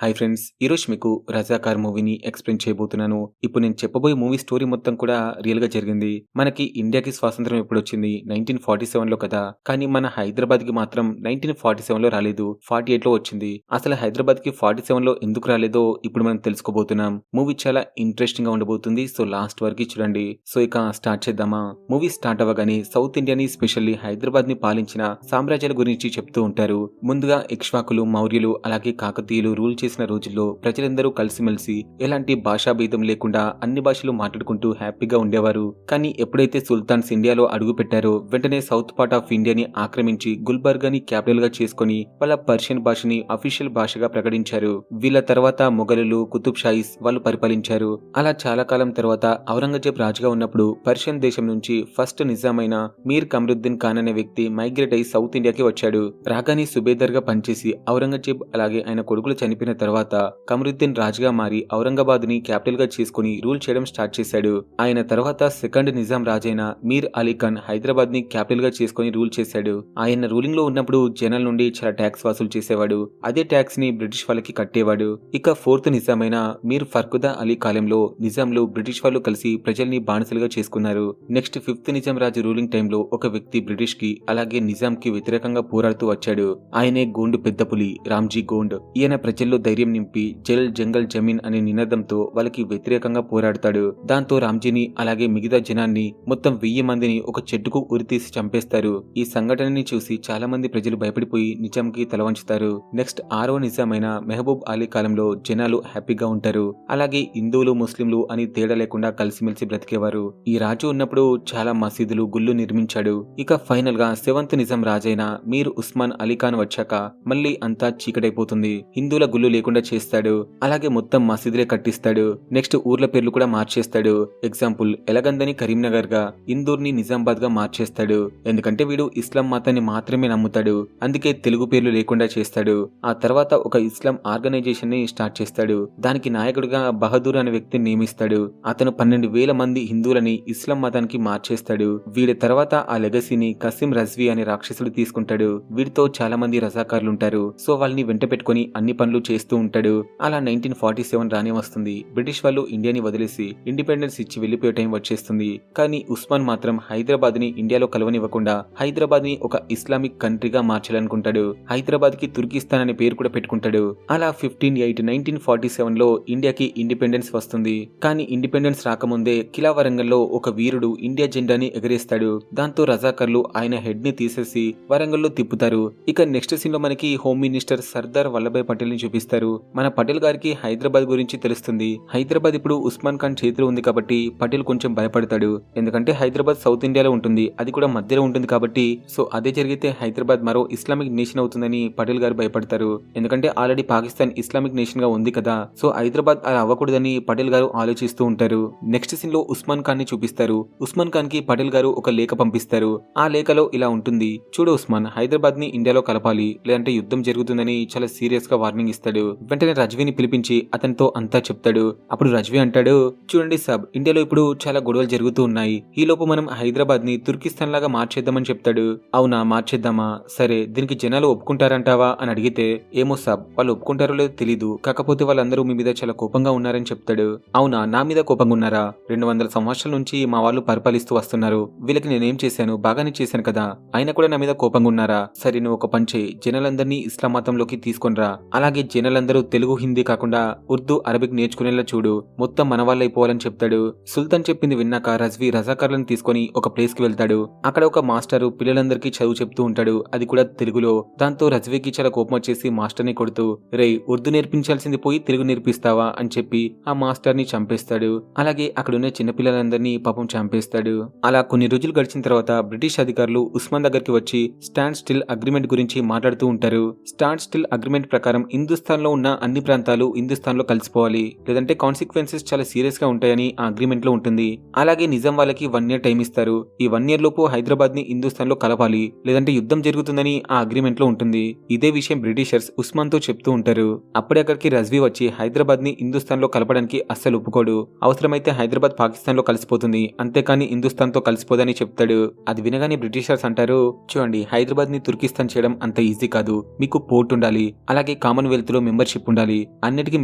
Hi friends, ఈరోజు మీకు 'రజాకార్' మూవీని ఎక్స్‌ప్లెయిన్ చేయబోతున్నాను. ఇప్పుడు నేను చెప్పబోయే మూవీ స్టోరీ మొత్తం కూడా రియల్‌గా జరిగింది. మనకి ఇండియాకి స్వాతంత్రం ఎప్పుడొచ్చింది? 1947లో కదా! కానీ మన హైదరాబాద్‌కి మాత్రం 1947లో రాలేదు. 48లో వచ్చింది. అసలు హైదరాబాద్‌కి 47లో ఎందుకు రాలేదో ఇప్పుడు మనం తెలుసుకోబోతున్నాం. మూవీ చాలా ఇంట్రెస్టింగ్‌గా ఉండబోతుంది. సో లాస్ట్ వరకు చూడండి. సో ఇక స్టార్ట్ చేద్దామా? మూవీ స్టార్ట్ అవ్వగానే సౌత్ ఇండియాని స్పెషల్లీ హైదరాబాద్‌ని పాలించిన సామ్రాజ్యాల గురించి చెప్తూ ఉంటారు. ముందుగా ఇక్ష్వాకులు, మౌర్యులు అలాగే కాకతీయులు రూల్ చేసిన రోజుల్లో ప్రజలందరూ కలిసిమెలిసి ఎలాంటి భాషా భేదం లేకుండా అన్ని భాషలు మాట్లాడుకుంటూ హ్యాపీగా ఉండేవారు. కానీ ఎప్పుడైతే సుల్తాన్స్ ఇండియాలో అడుగు పెట్టారో వెంటనే సౌత్ పార్ట్ ఆఫ్ ఇండియాని ఆక్రమించి గుల్బర్గాని క్యాపిటల్ గా చేసుకుని వాళ్ళ పర్షియన్ భాషని అఫీషియల్ భాషగా ప్రకటించారు. వీళ్ళ తర్వాత మొఘలులు, కుతుబ్ షాయిస్ వాళ్ళు పరిపాలించారు. అలా చాలా కాలం తర్వాత ఔరంగజేబ్ రాజుగా ఉన్నప్పుడు పర్షియన్ దేశం నుంచి ఫస్ట్ నిజామైన మీర్ కమరుద్దీన్ ఖాన్ అనే వ్యక్తి మైగ్రేట్ అయి సౌత్ ఇండియాకి వచ్చాడు. రాగాని సుబేదర్ గా పనిచేసి ఔరంగజేబ్ అలాగే ఆయన కొడుకులు చనిపోయిన తర్వాత కమరుద్దీన్ రాజుగా మారి ఔరంగాబాద్ ని క్యాపిటల్ గా చేసుకుని రూల్ చేయడం స్టార్ట్ చేశాడు. ఆయన తర్వాత సెకండ్ నిజాం రాజైన మీర్ అలీ ఖాన్ హైదరాబాద్ ని క్యాపిటల్ గా చేసుకుని రూల్ చేశాడు. ఆయన రూలింగ్ లో ఉన్నప్పుడు జనాల నుండి చాలా ట్యాక్స్ వసూలు చేసేవాడు. అదే ట్యాక్స్ ని బ్రిటిష్ వాళ్ళకి కట్టేవాడు. ఇక ఫోర్త్ నిజామైన మీర్ ఫర్కుదా అలీ కాలంలో నిజాంలు బ్రిటిష్ వాళ్ళు కలిసి ప్రజల్ని బానిసలుగా చేసుకున్నారు. నెక్స్ట్ ఫిఫ్త్ నిజాం రాజు రూలింగ్ టైంలో ఒక వ్యక్తి బ్రిటిష్ కి అలాగే నిజాం కి వ్యతిరేకంగా పోరాడుతూ వచ్చాడు. ఆయనే గోండు పెద్ద పులి రామ్జీ గోండ్. ఈయన ప్రజల్లో ధైర్యం నింపి జల్ జంగల్ జమీన్ అనే నినాదంతో వాళ్ళకి వ్యతిరేకంగా పోరాడతాడు. దాంతో రామ్జీని అలాగే మిగతా జనాన్ని మొత్తం 1000 మందిని ఒక చెట్టుకు ఉరితీసి చంపేస్తారు. ఈ సంఘటనని చూసి చాలా మంది ప్రజలు భయపడిపోయి నిజాంకి తలవంచుతారు. నెక్స్ట్ 6వ నిజామైన మెహబూబ్ అలీ కాలంలో జనాలు హ్యాపీగా ఉంటారు. అలాగే హిందువులు ముస్లింలు అని తేడా లేకుండా కలిసిమెలిసి బ్రతికేవారు. ఈ రాజు ఉన్నప్పుడు చాలా మసీదులు గుళ్ళు నిర్మించాడు. ఇక ఫైనల్ గా 7th నిజాం రాజైన మీర్ ఉస్మాన్ అలీ ఖాన్ వచ్చాక మళ్ళీ అంతా చీకటైపోతుంది. హిందువుల గుళ్ళు లేకుండా చేస్తాడు. అలాగే మొత్తం మసీదులే కట్టిస్తాడు. నెక్స్ట్ ఊర్ల పేర్లు కూడా మార్చేస్తాడు. ఎగ్జాంపుల్ ఎలగందని కరీంనగర్ గా, ఇందూర్ని నిజామాబాద్ గా మార్చేస్తాడు. ఎందుకంటే వీడు ఇస్లాం మతాన్ని మాత్రమే నమ్ముతాడు. అందుకే తెలుగు పేర్లు లేకుండా చేస్తాడు. ఆ తర్వాత ఒక ఇస్లాం ఆర్గనైజేషన్ ని స్టార్ట్ చేస్తాడు. దానికి నాయకుడిగా బహదూర్ అనే వ్యక్తిని నియమిస్తాడు. అతను 12,000 మంది హిందువులని ఇస్లాం మతానికి మార్చేస్తాడు. వీడి తర్వాత ఆ లెగసీని కసిం రజ్వీ అనే రాక్షసుడు తీసుకుంటాడు. వీడితో చాలా మంది రజాకార్లు ఉంటారు. సో వాళ్ళని వెంట పెట్టుకుని అన్ని పనులు చేస్తూ ఉంటాడు. అలా 1947 రానే వస్తుంది. బ్రిటిష్ వాళ్ళు ఇండియాని వదిలేసి ఇండిపెండెన్స్ ఇచ్చి వెళ్లిపోయే టైం వచ్చేస్తుంది. కానీ ఉస్మాన్ మాత్రం హైదరాబాద్ ని ఇండియాలో కలవనివ్వకుండా హైదరాబాద్ ని ఒక ఇస్లామిక్ కంట్రీగా మార్చాలనుకుంటాడు. హైదరాబాద్ కి తుర్కిస్తాన్ అనే పేరు కూడా పెట్టుకుంటాడు. అలా 15/8/1947లో ఇండియాకి ఇండిపెండెన్స్ వస్తుంది. కానీ ఇండిపెండెన్స్ రాకముందే కిలా వరంగల్లో ఒక వీరుడు ఇండియా జెండాని ఎగరేస్తాడు. దాంతో రజాకర్లు ఆయన హెడ్ ని తీసేసి వరంగల్లో తిప్పుతారు. ఇక నెక్స్ట్ సీన్ లో మనకి హోమ్ మినిస్టర్ సర్దార్ వల్లభాయ్ పటేల్ ని చూపిస్తారు. మన పటేల్ గారికి హైదరాబాద్ గురించి తెలుస్తుంది. హైదరాబాద్ ఇప్పుడు ఉస్మాన్ ఖాన్ చేతిలో ఉంది కాబట్టి పటేల్ కొంచెం భయపడతాడు. ఎందుకంటే హైదరాబాద్ సౌత్ ఇండియాలో ఉంటుంది, అది కూడా మధ్యలో ఉంటుంది కాబట్టి. సో అదే జరిగితే హైదరాబాద్ మరో ఇస్లామిక్ నేషన్ అవుతుందని పటేల్ గారు భయపడతారు. ఎందుకంటే ఆల్రెడీ పాకిస్తాన్ ఇస్లామిక్ నేషన్ గా ఉంది కదా. సో హైదరాబాద్ అలా అవ్వకూడదని పటేల్ గారు ఆలోచిస్తూ ఉంటారు. నెక్స్ట్ సీన్ లో ఉస్మాన్ ఖాన్ ని చూపిస్తారు. ఉస్మాన్ ఖాన్ కి పటేల్ గారు ఒక లేఖ పంపిస్తారు. ఆ లేఖలో ఇలా ఉంటుంది: చూడు ఉస్మాన్, హైదరాబాద్ ని ఇండియాలో కలపాలి, లేదంటే యుద్ధం జరుగుతుందని చాలా సీరియస్ గా వార్నింగ్ ఇస్తాడు. వెంటనే రజ్వీని పిలిపించి అతనితో అంతా చెప్తాడు. అప్పుడు రజ్వీ అంటాడు, చూడండి సాబ్, ఇండియాలో ఇప్పుడు చాలా గొడవలు జరుగుతూ ఉన్నాయి. ఈ లోపు మనం హైదరాబాద్ ని తుర్కిస్తాన్ లాగా మార్చేద్దామని చెప్తాడు. అవునా, మార్చేద్దామా? సరే, దీనికి జనాలు ఒప్పుకుంటారంటావా అని అడిగితే, ఏమో సాబ్, వాళ్ళు ఒప్పుకుంటారో లేదో తెలీదు, కాకపోతే వాళ్ళందరూ మీ మీద చాలా కోపంగా ఉన్నారని చెప్తాడు. అవునా, నా మీద కోపంగా ఉన్నారా? 200 సంవత్సరాల నుంచి మా వాళ్ళు పరిపాలిస్తూ వస్తున్నారు. వీళ్ళకి నేనేం చేశాను? బాగానే చేశాను కదా, అయినా కూడా నా మీద కోపంగా ఉన్నారా? సరే, నువ్వు ఒక పని చేయి, జనాలందరినీ ఇస్లాం మతంలోకి తీసుకొనిరా. అలాగే జనాలందరూ తెలుగు, హిందీ కాకుండా ఉర్దూ, అరబిక్ నేర్చుకునేలా చూడు. మొత్తం మన వాళ్ళు అయిపోవాలని చెప్తాడు. సుల్తాన్ చెప్పింది విన్నాక రజ్వీ రజాకార్లను తీసుకుని ఒక ప్లేస్ కి వెళ్తాడు. అక్కడ ఒక మాస్టరు పిల్లలందరికీ చదువు చెప్తూ ఉంటాడు, అది కూడా తెలుగులో. దాంతో రజ్వీకి చాలా కోపం వచ్చేసి మాస్టర్ ని కొడుతూ, రేయ్, ఉర్దూ నేర్పించాల్సింది పోయి తెలుగు నేర్పిస్తావా అని చెప్పి ఆ మాస్టర్ ని చంపేస్తాడు. అలాగే అక్కడున్న చిన్నపిల్లలందరినీ పాపం చంపేస్తాడు. అలా కొన్ని రోజులు గడిచిన తర్వాత బ్రిటిష్ అధికారులు ఉస్మాన్ దగ్గరికి వచ్చి స్టాండ్ స్టిల్ అగ్రిమెంట్ గురించి మాట్లాడుతూ ఉంటారు. స్టాండ్ స్టిల్ అగ్రిమెంట్ ప్రకారం హిందుస్థాన్ లో ఉన్న అన్ని ప్రాంతాలు హిందుస్థాన్ లో కలిసిపోవాలి, లేదంటే కాన్సిక్వెన్సెస్ చాలా సీరియస్ గా ఉంటాయని ఆ అగ్రిమెంట్ లో ఉంటుంది. అలాగే నిజాం వాళ్ళకి 1 year టైం ఇస్తారు. ఈ 1 year లోపు హైదరాబాద్ ని హిందుస్థాన్ లో కలపాలి, లేదంటే యుద్ధం జరుగుతుందని ఆ అగ్రిమెంట్ లో ఉంటుంది. ఇదే విషయం బ్రిటిషర్స్ ఉస్మాన్ తో చెప్తూ ఉంటారు. అప్పుడే అక్కడికి రజ్వీ వచ్చి హైదరాబాద్ ని హిందుస్థాన్ లో కలపడానికి అస్సలు ఒప్పుకోడు. అవసరమైతే హైదరాబాద్ పాకిస్తాన్ లో కలిసిపోతుంది, అంతేకాని హిందుస్థాన్ తో కలిసిపోదని చెప్తాడు. అది వినగానే బ్రిటిషర్స్ అంటారు, చూడండి, హైదరాబాద్ ని తుర్కిస్తాన్ చేయడం అంత ఈజీ కాదు. మీకు పోర్ట్ ఉండాలి, అలాగే కామన్వెల్త్ లో మెంబర్షిప్ ఉండాలి. అన్నిటికీ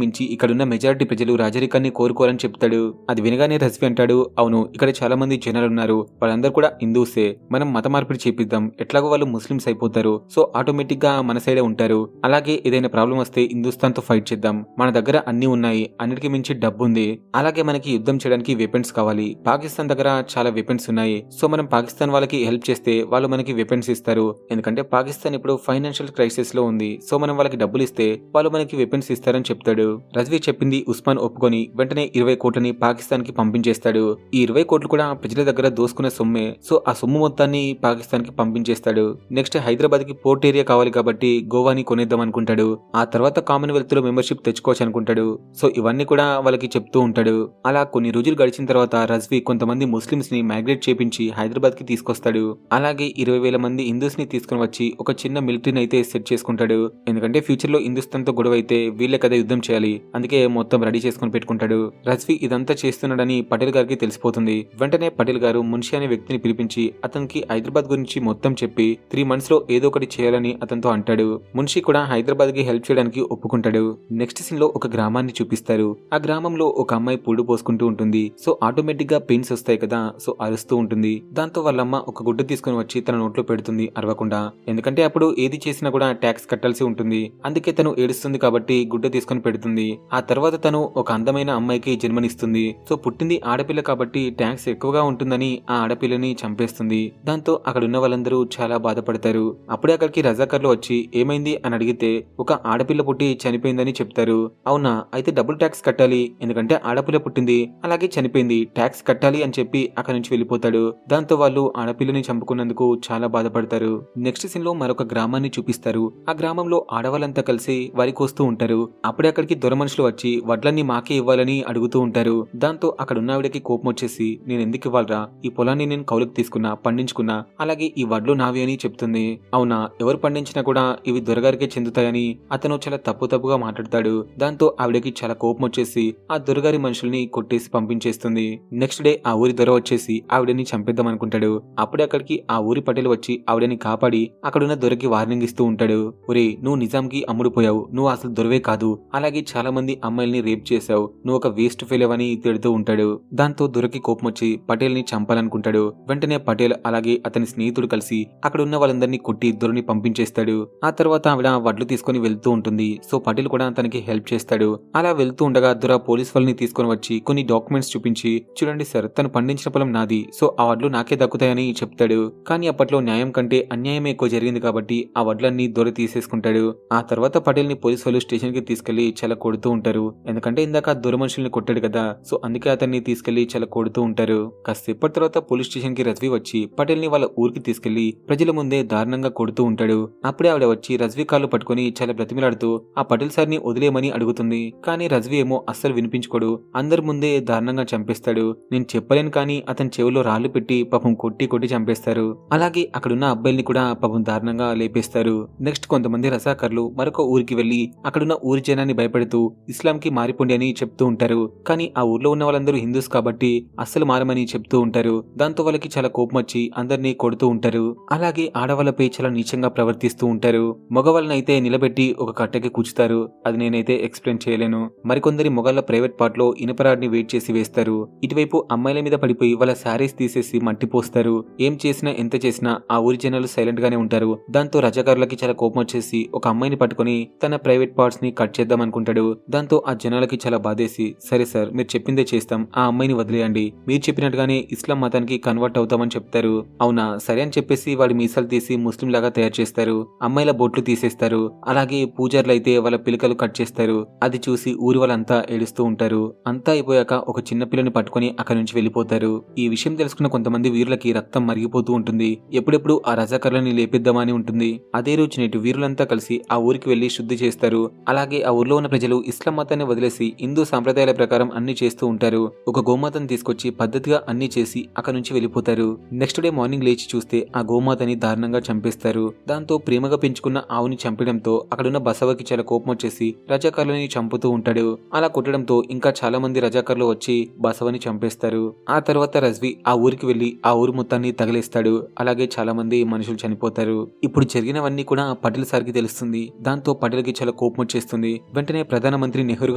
మించి ఇక్కడున్న మెజారిటీ ప్రజలు రాజరికాన్ని కోరుకోవాలని చెప్తాడు. అది వినగానే రజ్వి అంటాడు, అవును ఇక్కడ చాలా మంది జనాలున్నారు, వాళ్ళందరూ కూడా హిందూసే, మనం మత మార్పిడి చేపిద్దాం, ఎట్లాగో వాళ్ళు ముస్లిమ్స్ అయిపోతారు, సో ఆటోమేటిక్ గా మన సైడే ఉంటారు. అలాగే ఏదైనా ప్రాబ్లం వస్తే హిందుస్థాన్ తో ఫైట్ చేద్దాం, మన దగ్గర అన్ని ఉన్నాయి, అన్నిటికీ మించి డబ్బు ఉంది, అలాగే మనకి యుద్ధం చేయడానికి వెపన్స్ కావాలి, పాకిస్తాన్ దగ్గర చాలా వెపన్స్ ఉన్నాయి, సో మనం పాకిస్తాన్ వాళ్ళకి హెల్ప్ చేస్తే వాళ్ళు మనకి వెపన్స్ ఇస్తారు, ఎందుకంటే పాకిస్తాన్ ఇప్పుడు ఫైనాన్షియల్ క్రైసిస్ లో ఉంది, సో మనం వాళ్ళకి డబ్బులు ఇస్తే వాళ్ళు మనకి వెపన్స్ ఇస్తారని చెప్తాడు. రజ్వి చెప్పింది ఉస్మాన్ ఒప్పుకొని వెంటనే 20 కోట్లని పాకిస్తాన్ కి పంపించేస్తాడు. ఈ 20 కోట్లు కూడా ప్రజల దగ్గర దోసుకునే సొమ్మే, సో ఆ సొమ్ము మొత్తాన్ని పాకిస్తాన్ కి పంపించేస్తాడు. నెక్స్ట్ హైదరాబాద్ కి పోర్ట్ ఏరియా కావాలి కాబట్టి గోవాని కొనేద్దాం అనుకుంటాడు. ఆ తర్వాత కామన్వెల్త్ లో మెంబర్షిప్ తెచ్చుకోవచ్చు అనుకుంటాడు. సో ఇవన్నీ కూడా వాళ్ళకి చెప్తూ ఉంటాడు. అలా కొన్ని రోజులు గడిచిన తర్వాత రజ్వి కొంతమంది ముస్లిమ్స్ ని మైగ్రేట్ చేపించి హైదరాబాద్ కి తీసుకొస్తాడు. అలాగే 20,000 మంది హిందూస్ ని తీసుకుని వచ్చి ఒక చిన్న మిలిటరీని అయితే సెట్ చేసుకుంటాడు. ఎందుకంటే ఫ్యూచర్ లో హిందుస్థాన్ తో గొడవ అయితే వీళ్ళే కదా యుద్ధం చేయాలి, అందుకే మొత్తం రెడీ చేసుకుని పెట్టుకుంటాడు. రజ్వి ఇదంతా చేస్తున్నాడని పటేల్ గారికి తెలిసిపోతుంది. వెంటనే పటేల్ గారు మున్షి అనే వ్యక్తిని పిలిపించి అతనికి హైదరాబాద్ గురించి మొత్తం చెప్పి 3 months లో ఏదో ఒకటి చేయాలని అతనితో అంటాడు. మున్షి కూడా హైదరాబాద్ కి హెల్ప్ చేయడానికి ఒప్పుకుంటాడు. నెక్స్ట్ సీన్ లో ఒక గ్రామాన్ని చూపిస్తారు. ఆ గ్రామంలో ఒక అమ్మాయి పూడు పోసుకుంటూ ఉంటుంది. సో ఆటోమేటిక్ గా పెయిన్స్ వస్తాయి కదా, సో అరుస్తూ ఉంటుంది. దాంతో వాళ్ళమ్మ ఒక గుడ్డ తీసుకుని వచ్చి తన నోట్లో పెడుతుంది అరవకుండా, ఎందుకంటే అప్పుడు ఏది చేసినా కూడా ట్యాక్స్ కట్టాల్సి ఉంటుంది, అందుకే తను ఏడుస్తుంది కాబట్టి గుడ్డ తీసుకుని పెడుతుంది. ఆ తర్వాత తను ఒక అందమైన అమ్మాయికి జన్మనిస్తుంది. సో పుట్టింది ఆడపిల్ల కాబట్టి ట్యాక్స్ ఎక్కువగా ఉంటుందని ఆ ఆడపిల్లని చంపేస్తుంది. దాంతో అక్కడున్న వాళ్ళందరూ చాలా బాధపడతారు. అప్పుడే అక్కడికి రజాకర్లు వచ్చి ఏమైంది అని అడిగితే ఒక ఆడపిల్ల పుట్టి చనిపోయిందని చెప్తారు. అవునా, అయితే డబుల్ ట్యాక్స్ కట్టాలి, ఎందుకంటే ఆడపిల్ల పుట్టింది అలాగే చనిపోయింది, ట్యాక్స్ కట్టాలి అని చెప్పి అక్కడి నుంచి వెళ్ళిపోతాడు. దాంతో వాళ్ళు ఆడపిల్లని చంపుకున్నందుకు చాలా బాధపడతారు. నెక్స్ట్ సీన్ లో మరొక గ్రామాన్ని చూపిస్తారు. ఆ గ్రామంలో ఆడవాళ్ళంతా కలిసి వరి కోస్తూ ఉంటారు. అప్పుడే అక్కడికి దొర మనుషులు వచ్చి వడ్లన్నీ మాకే ఇవ్వాలని అడుగుతూ ఉంటారు. దాంతో అక్కడ ఉన్న ఆవిడకి కోపం వచ్చేసి నేను ఎందుకు ఇవ్వాలరా, ఈ పొలాన్ని నేను కౌలుకు తీసుకున్నా, పండించుకున్నా, అలాగే ఈ వడ్లు నావి అని చెప్తుంది. అవునా, ఎవరు పండించినా కూడా ఇవి దొరగారికే చెందుతాయని అతను చాలా తప్పుగా మాట్లాడతాడు. దాంతో ఆవిడకి చాలా కోపం వచ్చేసి ఆ దొరగారి మనుషుల్ని కొట్టేసి పంపించేస్తుంది. నెక్స్ట్ డే ఆ ఊరి దొర వచ్చేసి ఆవిడని చంపేద్దాం అనుకుంటాడు. అప్పుడే అక్కడికి ఆ ఊరి పటేల్ వచ్చి ఆవిడని కాపాడి అక్కడున్న దొరకి వార్నింగ్ ఇస్తూ ఉంటాడు. ఒరే, నువ్వు నిజాంకి అమ్ముడుపోయావు, నువ్వు అసలు దొరవే కాదు, అలాగే చాలా మంది అమ్మాయిల్ని రేప్ చేశావు, నువ్వు ఒక వేస్ట్ ఫెయిల్ అని తిడుతూ ఉంటాడు. దాంతో దొరకి కోపం వచ్చి పటేల్ ని చంపాలనుకుంటాడు. వెంటనే పటేల్ అలాగే అతని స్నేహితుడు కలిసి అక్కడ ఉన్న వాళ్ళందరినీ కొట్టి దొరని పంపించేస్తాడు. ఆ తర్వాత ఆవిడ వడ్లు తీసుకుని వెళ్తూ ఉంటుంది. సో పటేల్ కూడా తనకి హెల్ప్ చేస్తాడు. అలా వెళ్తూ ఉండగా దొర పోలీస్ వాళ్ళని తీసుకుని వచ్చి కొన్ని డాక్యుమెంట్స్ చూపించి చూడండి సార్, తను పండించిన పొలం నాది, సో ఆ వడ్లు నాకే దక్కుతాయని చెప్తాడు. కానీ అప్పట్లో న్యాయం కంటే అన్యాయమే ఎక్కువ జరిగింది కాబట్టి ఆ వడ్లన్నీ దొర తీసేసుకుంటాడు. ఆ తర్వాత పటేల్ ని పోలీస్ వాళ్ళు స్టేషన్ కి తీసుకెళ్లి చాలా కొడుతూ ఉంటారు. ఎందుకంటే ఇందాక దొర మనుషుల్ని కొట్టాడు కదా, సో అందుకే అతన్ని తీసుకెళ్లి చాలా కొడుతూ ఉంటారు. కాసేపటి తర్వాత పోలీస్ స్టేషన్ కి రజ్వి వచ్చి పటేల్ ని వాళ్ళ ఊరికి తీసుకెళ్లి ప్రజల ముందే దారుణంగా కొడుతూ ఉంటాడు. అప్పుడే ఆవిడ వచ్చి రజ్వి కాళ్ళు పట్టుకుని చాలా బ్రతిమిలాడుతూ ఆ పటేల్ సార్ ని వదిలేయమని అడుగుతుంది. కానీ రజ్వి ఏమో అస్సలు వినిపించుకోడు, అందరి ముందే దారుణంగా చంపేస్తాడు. నేను చెప్పలేను కానీ అతని చెవిలో రాళ్లు పెట్టి పాపం కొట్టి చంపేస్తారు. అలాగే అక్కడున్న అబ్బాయిల్ని కూడా పాపం దారుణంగా లేపేస్తారు. నెక్స్ట్ కొంతమంది రజాకర్లు మరొక ఊరికి వెళ్లి అక్కడున్న ఊరి జనాన్ని భయపెడుతూ ఇస్లాం కి మారిపోండి అని చెప్తూ ఉంటారు. కానీ ఆ ఊర్లో ఉన్న వాళ్ళందరూ హిందూస్ కాబట్టి అస్సలు మారమని చెప్తూ ఉంటారు. దాంతో వాళ్ళకి చాలా కోపం వచ్చి అందరినీ కొడుతూ ఉంటారు. అలాగే ఆడవాళ్ళపై చాలా నీచంగా ప్రవర్తిస్తూ ఉంటారు. మగవాళ్ళనైతే నిలబెట్టి ఒక కట్టెకి కూర్చుతారు. అది నేనైతే ఎక్స్ప్లెయిన్ చేయలేను. మరికొందరి మొగాళ్ళ ప్రైవేట్ పార్ట్ లో ఇనుపరాడ్ని వెయిట్ చేసి వేస్తారు. ఇటువైపు అమ్మాయిల మీద పడిపోయి వాళ్ళ శారీస్ తీసేసి మట్టి పోస్తారు. ఏం చేసినా ఎంత చేసినా ఆ ఊరి జనాలు సైలెంట్ గానే ఉంటారు. దాంతో రజాకారులకి చాలా కోపం వచ్చేసి ఒక అమ్మాయిని పట్టుకుని తన ప్రైవేట్ పార్ట్స్ ని కట్ చేద్దాం అనుకుంటాడు. దాంతో ఆ జనాలకి చాలా బాధేసి సరే సార్, మీరు చెప్పిందే చేస్తాం, ఆ అమ్మాయిని వదిలేయండి, మీరు చెప్పినట్టుగానే ఇస్లాం మతానికి కన్వర్ట్ అవుతామని చెప్తారు. అవునా సరే అని చెప్పేసి వాడి మీసాలు తీసి ముస్లిం లాగా తయారు చేస్తారు. అమ్మాయిల బొట్లు తీసేస్తారు. అలాగే పూజార్లు అయితే వాళ్ళ పిలకలు కట్ చేస్తారు. అది చూసి ఊరి వాళ్ళంతా ఏడుస్తూ ఉంటారు. అంతా అయిపోయాక ఒక చిన్న పిల్లని పట్టుకుని అక్కడి నుంచి వెళ్లిపోతారు. ఈ విషయం తెలుసుకున్న కొంతమంది వీరులకి రక్తం మరిగిపోతూ ఉంటుంది. ఎప్పుడెప్పుడు ఆ రజాకర్లని లేపిద్దామని ఉంటుంది. అదే రోజు నేటి వీరులంతా కలిసి ఆ ఊరికి వెళ్లి శుద్ధి చేస్తారు. అలాగే ఆ ఊర్లో ఉన్న ప్రజలు ఇస్లాం మతాన్ని వదిలేసి హిందూ సాంప్రదాయాల ప్రకారం అన్ని చేస్తూ ఉంటారు. ఒక గోమాతను తీసుకొచ్చి పద్ధతిగా అన్ని చేసి అక్కడి నుంచి వెళ్లిపోతారు. నెక్స్ట్ డే మార్నింగ్ లేచి చూస్తే ఆ గోమాతని దారుణంగా చంపేస్తారు. దాంతో ప్రేమగా పెంచుకున్న ఆవుని చంపడంతో అక్కడున్న బసవకి చాలా కోపం వచ్చేసి రజాకర్లని చంపుతూ ఉంటాడు. అలా కొట్టడంతో ఇంకా చాలా మంది రజాకర్లు వచ్చి బసవని చంపేస్తారు. ఆ తర్వాత రజ్వి ఆ ఊరికి వెళ్లి ఆ ఊరు మొత్తాన్ని తగిలేస్తాడు. అలాగే చాలా మంది మనుషులు చనిపోతారు. ఇప్పుడు జరిగినవన్నీ కూడా పటేల్ సార్కి తెలుస్తుంది. దాంతో పటేల్కి చాలా కోపం వచ్చేస్తుంది. వెంటనే ప్రధానమంత్రి నెహ్రూ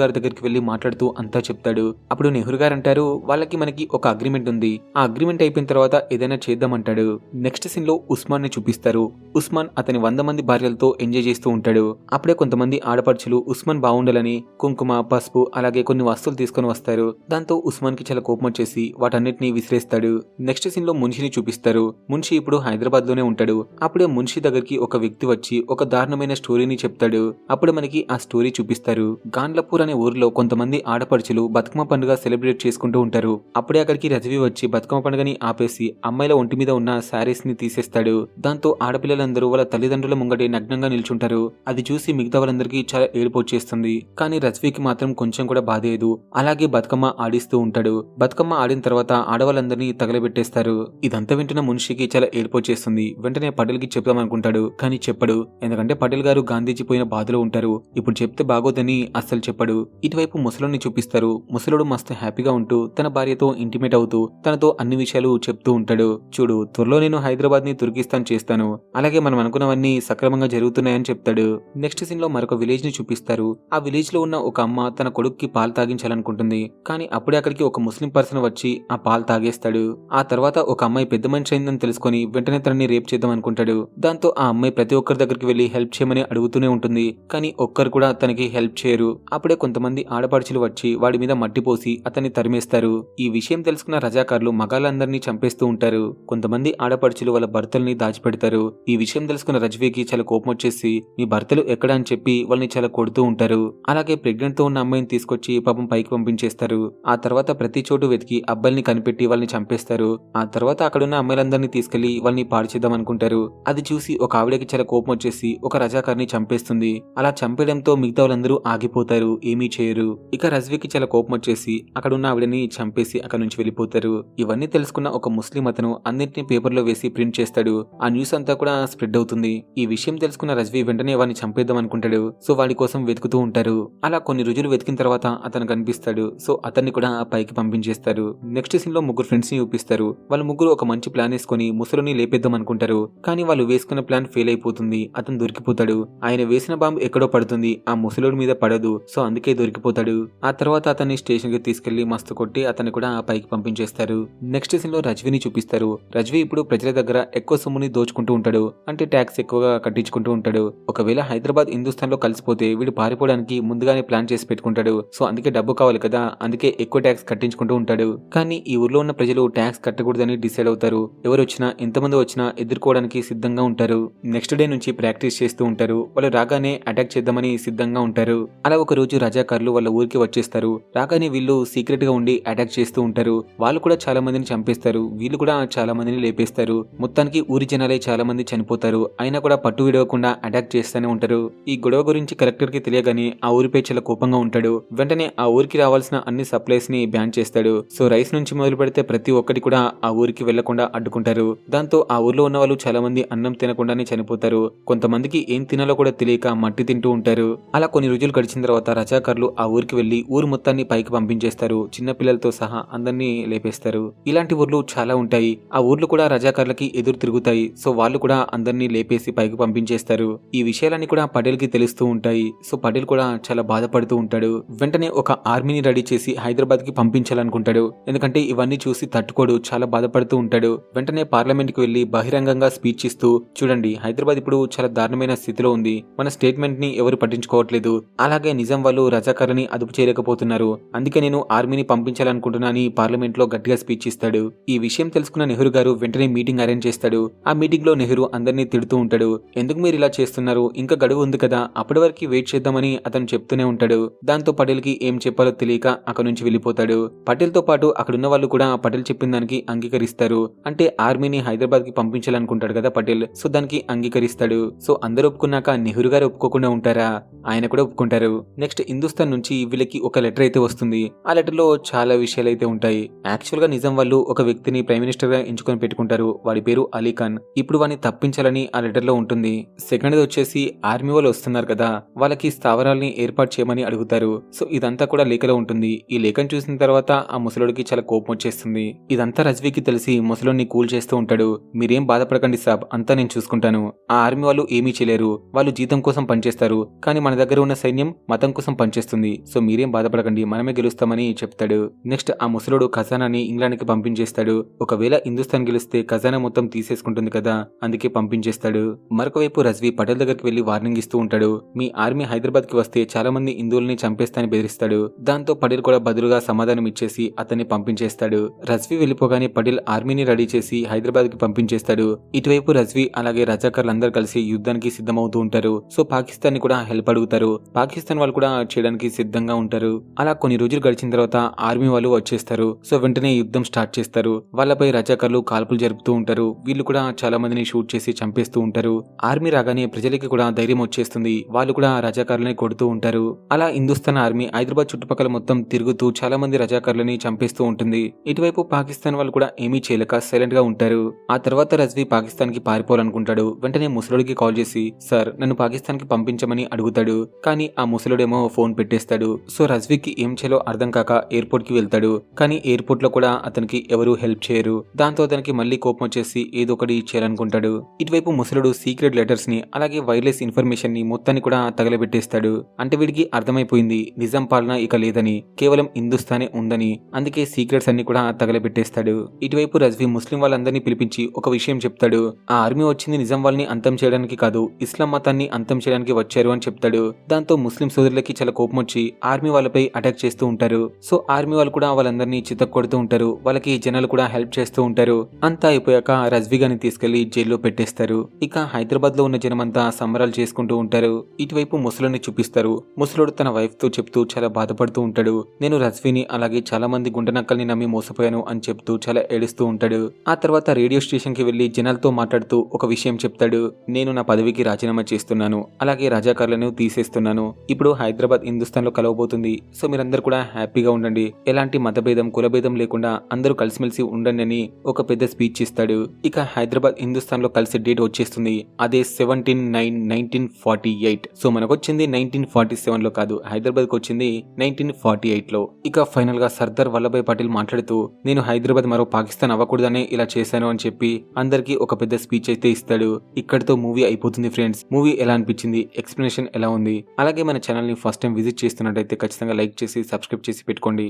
గారి దగ్గరికి వెళ్లి మాట్లాడుతూ అంతా చెప్తాడు. అప్పుడు నెహ్రూ గారు అంటారు, వాళ్ళకి మనకి ఒక అగ్రిమెంట్ ఉంది, ఆ అగ్రిమెంట్ అయిపోయిన తర్వాత ఏదైనా చేద్దామంటాడు. నెక్స్ట్ సీన్ లో ఉస్మాన్ ని చూపిస్తారు. ఉస్మాన్ అతని 100 మంది భార్యలతో ఎంజాయ్ చేస్తూ ఉంటాడు. అప్పుడే కొంతమంది ఆడపడుచులు ఉస్మాన్ బాగుండాలని కుంకుమ, పసుపు అలాగే కొన్ని వస్తువులు తీసుకొని వస్తారు. దాంతో ఉస్మాన్ కి చాలా కోపం వచ్చేసి వాటన్నిటిని విసిరేస్తాడు. నెక్స్ట్ సీన్ లో మున్షిని చూపిస్తారు. మున్షి ఇప్పుడు హైదరాబాద్ లోనే ఉంటాడు. అప్పుడే మున్షి దగ్గరికి ఒక వ్యక్తి వచ్చి ఒక దారుణమైన స్టోరీని చెప్తాడు. అప్పుడు మనకి ఆ స్టోరీ చూపిస్తారు. గాన్లపూర్ అనే ఊరిలో కొంతమంది ఆడపడుచులు బతుకమ్మ పండుగ సెలబ్రేట్ చేసుకుంటూ ఉంటారు. అప్పుడే అక్కడికి రజవి వచ్చి బతుకమ్మ పండుగని ఆపేసి అమ్మాయిల ఒంటి మీద ఉన్న శారీస్ ని తీసేస్తాడు. దాంతో ఆడపిల్లలందరూ వాళ్ళ తల్లిదండ్రుల ముంగటి నగ్నంగా నిల్చుంటారు. అది చూసి మిగతా వాళ్ళందరికీ చాలా ఏడుపు వచ్చేస్తుంది. కానీ రజ్వీకి మాత్రం కొంచెం కూడా బాధేదు. అలాగే బతుకమ్మ ఆడిస్తూ ఉంటాడు. బతుకమ్మ ఆడిన తర్వాత ఆడవాళ్ళందరినీ తగలబెట్టేస్తారు. ఇదంతా వింటున్న మున్షికి చాలా ఏడుపు వచ్చేస్తుంది. వెంటనే పటేల్ కి చెప్దామనుకుంటాడు, కానీ చెప్పడు. ఎందుకంటే పటేల్ గారు గాంధీజీ పోయిన బాధలో ఉంటారు. ఇప్పుడు చెప్తే బాగోదని అస్సలు చెప్పడు. ఇటువైపు ముసలోని చూపిస్తారు. ముసలోడు మస్తు హ్యాపీగా ఉంటూ తన భార్యతో ఇంటిమేట్ అవుతూ తనతో అన్ని విషయాలు చెప్తూ ఉంటాడు. చూడు, త్వరలో నేను హైదరాబాద్ ని తుర్కిస్తాన్ చేస్తాను, అలాగే మనం అనుకున్నవన్నీ సక్రమంగా జరుగుతున్నాయని చెప్తాడు. నెక్స్ట్ సీన్ లో మరొక విలేజ్ ని చూపిస్తారు. ఆ విలేజ్ లో ఉన్న ఒక అమ్మ తన కొడుక్కి పాలు తాగించాలనుకుంటుంది. కానీ అప్పుడే అక్కడికి ఒక ముస్లిం పర్సన్ వచ్చి ఆ పాలు తాగేస్తాడు. ఆ తర్వాత ఒక అమ్మాయి పెద్ద మనిషి అయిందని తెలుసుకొని వెంటనే తనని రేప్ చేద్దాం అనుకుంటాడు. దాంతో ఆ అమ్మాయి ప్రతి ఒక్కరి దగ్గరికి వెళ్లి హెల్ప్ చేయమని అడుగుతూనే ఉంటుంది. కానీ ఒక్కరు కూడా తనకి హెల్ప్ చేయరు. అప్పుడే కొంతమంది ఆడపడుచులు వచ్చి వాడి మీద మట్టి పోసి అతన్ని తరిమేస్తారు. ఈ విషయం తెలుసుకున్న రజాకార్లు మగాళ్ళందరినీ చంపేస్తూ ఉంటారు. కొంతమంది ఆడపడుచులు వాళ్ళ భర్తల్ని దాచిపెడతారు. ఈ విషయం తెలుసుకున్న రజ్వీకి చాలా కోపం వచ్చేసి మీ భర్తలు ఎక్కడ అని చెప్పి వాళ్ళని చాలా కొడుతూ ఉంటారు. అలాగే ప్రెగ్నెంట్ తో ఉన్న అమ్మాయిని తీసుకొచ్చి పాపం పైకి పంపించేస్తారు. ఆ తర్వాత ప్రతి చోటు వెతికి అబ్బాయిల్ని కనిపెట్టి వాళ్ళని చంపేస్తారు. ఆ తర్వాత అక్కడున్న అమ్మాయిలందరినీ తీసుకెళ్లి వాళ్ళని పాడు చేద్దాం అనుకుంటారు. అది చూసి ఒక ఆవిడకి చాలా కోపం వచ్చేసి ఒక రజాకార్ని చంపేస్తుంది. అలా చంపేయడంతో మిగతా వాళ్ళందరూ ఆగిపోతారు, ఏమీ చేయరు. ఇక రజ్వీకి చాలా కోపం వచ్చేసి అక్కడున్న ఆవిడని చంపేసి అక్కడ నుంచి వెళ్ళిపోతారు. ఇవన్నీ తెలుసుకున్న ఒక ముస్లిం అతను అన్నింటినీ పేపర్లో వేసి ప్రింట్ చేస్తాడు. ఆ న్యూస్ అంతా కూడా స్ప్రెడ్ అవుతుంది. ఈ విషయం తెలుసుకున్న రజ్వీ వెంటనే వాడిని చంపేద్దాం అనుకుంటాడు. సో వాడి కోసం వెతుకుతూ ఉంటారు. అలా కొన్ని రోజులు వెతికిన తర్వాత అతను కనిపిస్తాడు. సో అతన్ని కూడా పైకి పంపించేస్తారు. నెక్స్ట్ సీన్ లో ముగ్గురు ఫ్రెండ్స్ ని చూపిస్తారు. వాళ్ళ ముగ్గురు ఒక మంచి ప్లాన్ వేసుకుని ముసలిని లేపేద్దాం అనుకుంటారు. కానీ వాళ్ళు వేసుకున్న ప్లాన్ ఫెయిల్ అయిపోతుంది. అతను దొరికిపోతాడు. ఆయన వేసిన బాంబు ఎక్కడో పడుతుంది, ఆ ముసలోడి మీద పడదు. సో అందుకే దొరికిపోతాడు. ఆ తర్వాత అతన్ని స్టేషన్ కి తీసుకెళ్లి మస్తు కొట్టి అతన్ని కూడా పైకి పంపించేస్తారు. నెక్స్ట్ సీన్ లో రజ్వీని చూపిస్తారు. రజ్వీ ఇప్పుడు ప్రజల దగ్గర ఎక్కువ సొమ్ముని దోచుకుంటూ ఉంటాడు. అంటే ట్యాక్స్ ఎక్కువగా కట్టించుకుంటూ ఉంటాడు. ఒకవేళ హైదరాబాద్ హిందుస్థాన్ లో కలిసిపోతే వీడు పారిపోవడానికి ముందుగానే ప్లాన్ చేసి పెట్టుకుంటాడు. సో అందుకే డబ్బు కావాలి కదా, అందుకే ఎక్కువ ట్యాక్స్ కట్టించుకుంటూ ఉంటాడు. కానీ ఈ ఊర్లో ఉన్న ప్రజలు ట్యాక్స్ కట్టకూడదని డిసైడ్ అవుతారు. ఎవరు వచ్చినా ఎంతమంది వచ్చినా ఎదుర్కోవడానికి సిద్ధంగా ఉంటారు. నెక్స్ట్ డే నుంచి ప్రాక్టీస్ చేస్తూ ఉంటారు. వాళ్ళు రాగానే అటాక్ చేద్దామని సిద్ధంగా ఉంటారు. అలా ఒక రోజు రజాకార్లు వాళ్ళ ఊరికి వచ్చేస్తారు. రాగానే వీళ్ళు సీక్రెట్ గా ఉండి అటాక్ చేస్తూ ఉంటారు. వాళ్ళు కూడా చాలా మందిని చంపేస్తారు. వీళ్ళు కూడా చాలా మందిని లేపేస్తారు. మొత్తానికి ఊరి జనాలే చాలా మంది చనిపోతారు. అయినా కూడా పట్టు విడవకుండా అటాక్ చేస్తూనే ఉంటారు. ఈ గొడవ గురించి కలెక్టర్ కి తెలియగానే ఆ ఊరిపై చాలా కోపంగా ఉంటాడు. వెంటనే ఆ ఊరికి రావాల్సిన అన్ని సప్లైస్ ని బ్యాన్ చేస్తాడు. సో రైస్ నుంచి మొదలు పెడితే ప్రతి ఒక్కటి కూడా ఆ ఊరికి వెళ్లకుండా అడ్డుకుంటారు. దాంతో ఆ ఊర్లో ఉన్న వాళ్ళు చాలా మంది అన్నం తినకుండానే చనిపోతారు. కొంతమందికి ఏం తినాలో కూడా తెలియక మట్టి తింటూ ఉంటారు. అలా కొన్ని రోజులు గడిచిన తర్వాత రజాకార్లు ఆ ఊరికి వెళ్లి ఊరు మొత్తాన్ని పైకి పంపించేస్తారు. చిన్న పిల్లలతో సహా అందరినీ లేపేస్తారు. ఇలాంటి ఊర్లు చాలా ఉంటాయి. ఆ ఊర్లు కూడా రజాకార్లకి ఎదురు తిరుగుతాయి. సో వాళ్ళు కూడా అందరినీ లేపేసి పైకి పంపించేస్తారు. ఈ విషయాలన్నీ కూడా పటేల్ కి తెలుస్తూ ఉంటాయి. సో పటేల్ కూడా చాలా బాధపడుతూ ఉంటాడు. వెంటనే ఒక ఆర్మీని రెడీ చేసి హైదరాబాద్ కి పంపించాలనుకుంటాడు. ఎందుకంటే ఇవన్నీ చూసి తట్టుకోడు, చాలా బాధపడుతూ ఉంటాడు. వెంటనే పార్లమెంట్ కి వెళ్లి బహిరంగంగా స్పీచ్ ఇస్తూ, చూడండి హైదరాబాద్ ఇప్పుడు చాలా దారుణమైన స్థితిలో ఉంది, మన స్టేట్మెంట్ ని ఎవరు పట్టించుకోవట్లేదు, అలాగే నిజాం వాళ్ళు రజాకార్లని అదుపు చేయలేకపోతున్నారు, అందుకే నేను ఆర్మీని పంపించాలనుకుంటున్నా అని పార్లమెంట్ లో గట్టిగా స్పీచ్ ఇస్తాడు. ఈ విషయం తెలుసుకున్న నెహ్రూ గారు వెంటనే మీటింగ్ అరేంజ్ చేస్తాడు. ఆ మీటింగ్ లో నెహ్రూ అందరినీ తిడుతూ ఉంటాడు. ఎందుకు మీరు ఇలా చేస్తున్నారు, ఇంకా గడువు ఉంది కదా, అప్పటి వరకు వెయిట్ చేద్దామని అతను చెప్తూనే ఉంటాడు. దాంతో పటేల్ కి ఏం చెప్పాలో తెలియక అక్కడి నుంచి వెళ్ళిపోతాడు. పటేల్ తో పాటు అక్కడున్న వాళ్ళు కూడా పటేల్ చెప్పిన దానికి అంగీకరిస్తారు. అంటే ఆర్మీని హైదరాబాద్ కి పంపించాలనుకుంటాడు కదా పటేల్, సో దానికి అంగీకరిస్తాడు. సో అందరూ ఒప్పుకున్నాక నెహ్రూ గారు ఒప్పుకోకుండా ఉంటారా, ఆయన కూడా ఒప్పుకుంటారు. నెక్స్ట్ హిందుస్థాన్ నుంచి వీళ్ళకి ఒక లెటర్ అయితే వస్తుంది. ఆ లెటర్ లో చాలా విషయాలు అయితే ఉంటాయి. యాక్చువల్ గా నిజాం వాళ్ళు ఒక వ్యక్తిని ప్రైమ్ మినిస్టర్ గా ఎంచుకొని పెట్టుకుంటారు. వాడి పేరు అలీ ఖాన్. ఇప్పుడు వాడిని తప్పించాలని ఆ లెటర్ లో ఉంటుంది. సెకండ్ వచ్చేసి ఆర్మీ వాళ్ళు వస్తున్నారు కదా, వాళ్ళకి స్థావరాల్ని ఏర్పాటు చేయమని అడుగుతారు. సో ఇదంతా కూడా లేఖలో ఉంటుంది. ఈ లేఖను చూసిన తర్వాత ఆ ముసలోడికి చాలా కోపం వచ్చేస్తుంది. ఇదంతా రజ్వీకి తెలిసి ముసలోడిని కూల్ చేస్తూ ఉంటాడు. మీరేం బాధపడకండి సాబ్, అంతా నేను చూసుకుంటాను. ఆ ఆర్మీ వాళ్ళు ఏమీ చేయలేరు, వాళ్ళు జీతం కోసం పనిచేస్తారు చేస్తారు. కానీ మన దగ్గర ఉన్న సైన్యం మతం కోసం పనిచేస్తుంది. సో మీరేం బాధపడకండి, మనమే గెలుస్తామని చెప్తాడు. నెక్స్ట్ ఆ ముసలోడు ఖజానాని ఇంగ్లాండ్కి పంపించేస్తాడు. ఒకవేళ హిందుస్థాన్ గెలిస్తే ఖజానా మొత్తం తీసేసుకుంటుంది కదా, అందుకే పంపించేస్తాడు. మరొక వైపు రజ్వీ పటేల్ దగ్గరికి వెళ్లి వార్నింగ్ ఇస్తూ ఉంటాడు. మీ ఆర్మీ హైదరాబాద్ కి వస్తే చాలా మంది హిందువుల్ని చంపేస్తానని బెదిరిస్తాడు. దాంతో పటేల్ కూడా బదులుగా సమాధానం ఇచ్చేసి అతన్ని పంపించేస్తాడు. రజ్వీ వెళ్లిపోగానే పటేల్ ఆర్మీని రెడీ చేసి హైదరాబాద్ కి పంపించేస్తాడు. ఇటువైపు రజ్వీ అలాగే రజాకర్లందరూ కలిసి యుద్ధానికి సిద్ధమవుతూ ఉంటారు. సో పాకిస్తాన్ ని కూడా హెల్ప్ అడుగుతారు. పాకిస్తాన్ వాళ్ళు కూడా చేయడానికి సిద్ధంగా ఉంటారు. అలా కొన్ని రోజులు గడిచిన తర్వాత ఆర్మీ వాళ్ళు వచ్చేస్తారు. సో వెంటనే యుద్ధం స్టార్ట్ చేస్తారు. వాళ్ళపై రజాకర్లు కాల్పులు జరుపుతూ ఉంటారు. వీళ్ళు కూడా చాలా మందిని షూట్ చేసి చంపేస్తూ ఉంటారు. ఆర్మీ రాగానే ప్రజలకి కూడా ధైర్యం వచ్చేస్తుంది. వాళ్ళు కూడా రజాకర్లని కొడుతూ ఉంటారు. అలా హిందుస్థాన్ ఆర్మీ హైదరాబాద్ చుట్టుపక్కల మొత్తం తిరుగుతూ చాలా మంది రజాకర్లని చంపేస్తూ ఉంటుంది. ఇటువైపు పాకిస్తాన్ వాళ్ళు కూడా ఏమీ చేయలేక సైలెంట్ గా ఉంటారు. ఆ తర్వాత రజ్వీ పాకిస్తాన్ కి పారిపోవాలనుకుంటాడు. వెంటనే ముసలుడికి కాల్ చేసి సార్ నన్ను పాకిస్తాన్ కి పంపించమని అడుగుతాడు. కానీ ఆ ముసలుడేమో ఫోన్ పెట్టేస్తాడు. సో రజ్వీకి ఏం చేయాలో అర్థం కాక ఎయిర్పోర్ట్ కి వెళ్తాడు. కానీ ఎయిర్పోర్ట్ లో కూడా అతనికి ఎవరూ హెల్ప్ చేయరు. దాంతో అతనికి మళ్ళీ కోపం వచ్చేసి ఏదో ఒకటి చేయాలనుకుంటాడు. ఇటువైపు ముసలుడు సీక్రెట్ లెటర్స్ ని అలాగే వైర్లెస్ ఇన్ఫర్మేషన్ ని మొత్తాన్ని కూడా తగలబెట్టేస్తాడు. అంటే వీడికి అర్థమైపోయింది నిజాం పాలన ఇక లేదని, కేవలం హిందుస్థానే ఉందని. అందుకే సీక్రెట్స్ అన్ని కూడా తగలబెట్టేస్తాడు. ఇటువైపు రజ్వీ ముస్లిం వాళ్ళందరినీ పిలిపించి ఒక విషయం చెప్తాడు. ఆ ఆర్మీ వచ్చింది నిజాం వాళ్ళని అంతం చేయడానికి కాదు, ఇస్లాం మతాన్ని అంతం చేయడానికి వచ్చారు అని చెప్తాడు. దాంతో ముస్లిం సోదరులకి చాలా కోపం వచ్చి ఆర్మీ వాళ్ళపై అటాక్ చేస్తూ ఉంటారు. సో ఆర్మీ వాళ్ళు కూడా వాళ్ళందరినీ చితక్కొడుతూ ఉంటారు. వాళ్ళకి జనాలు కూడా హెల్ప్ చేస్తూ ఉంటారు. అంతా అయిపోయాక రజ్వీ గారిని తీసుకెళ్లి జైల్లో పెట్టేస్తారు. ఇక హైదరాబాద్ లో ఉన్న జనమంతా సంబరాలు చేసుకుంటూ ఉంటారు. ఇటువైపు ముసలుని చూపిస్తారు. ముసలుడు తన వైఫ్ తో చెప్తూ చాలా బాధపడుతూ ఉంటాడు. నేను రజ్వీని అలాగే చాలా మంది గుంటనక్కల్ని నమ్మి మోసపోయాను అని చెప్తూ చాలా ఏడుస్తూ ఉంటాడు. ఆ తర్వాత రేడియో స్టేషన్ కి వెళ్లి జనాలతో మాట్లాడుతూ ఒక విషయం చెప్తాడు. నేను నా పదవికి రాజీనామా చేస్తున్నాను, అలాగే రజాకర్లను తీసేస్తున్నాను. ఇప్పుడు హైదరాబాద్ హిందుస్థాన్ లో కలవబోతుంది. సో మీరందరూ కూడా హ్యాపీగా ఉండండి, ఎలాంటి మతభేదం కులభేదం లేకుండా అందరూ కలిసిమెలిసి ఉండండి అని ఒక పెద్ద స్పీచ్ ఇస్తాడు. ఇక హైదరాబాద్ హిందుస్థాన్ లో కలిసే డేట్ వచ్చేస్తుంది. అదే 17/9/1948. సో మనకొచ్చింది 1947 లో కాదు, హైదరాబాద్ కు వచ్చింది 1948 లో. ఇక ఫైనల్ గా సర్దార్ వల్లభాయ్ పటేల్ మాట్లాడుతూ నేను హైదరాబాద్ మరో పాకిస్తాన్ అవ్వకూడదనే ఇలా చేశాను అని చెప్పి అందరికి ఒక పెద్ద స్పీచ్ అయితే ఇస్తాడు. ఇక్కడితో మూవీ అయిపోతుంది ఫ్రెండ్స్. మూవీ ఎలా అనిపించింది, ఎక్స్ప్లెనేషన్ ఎలా ఉంది? అలాగే మన ఛానల్ ని ఫస్ట్ టైం విజిట్ చేస్తున్నట్టయితే ఖచ్చితంగా లైక్ చేసి సబ్స్క్రైబ్ చేసి పెట్టుకోండి.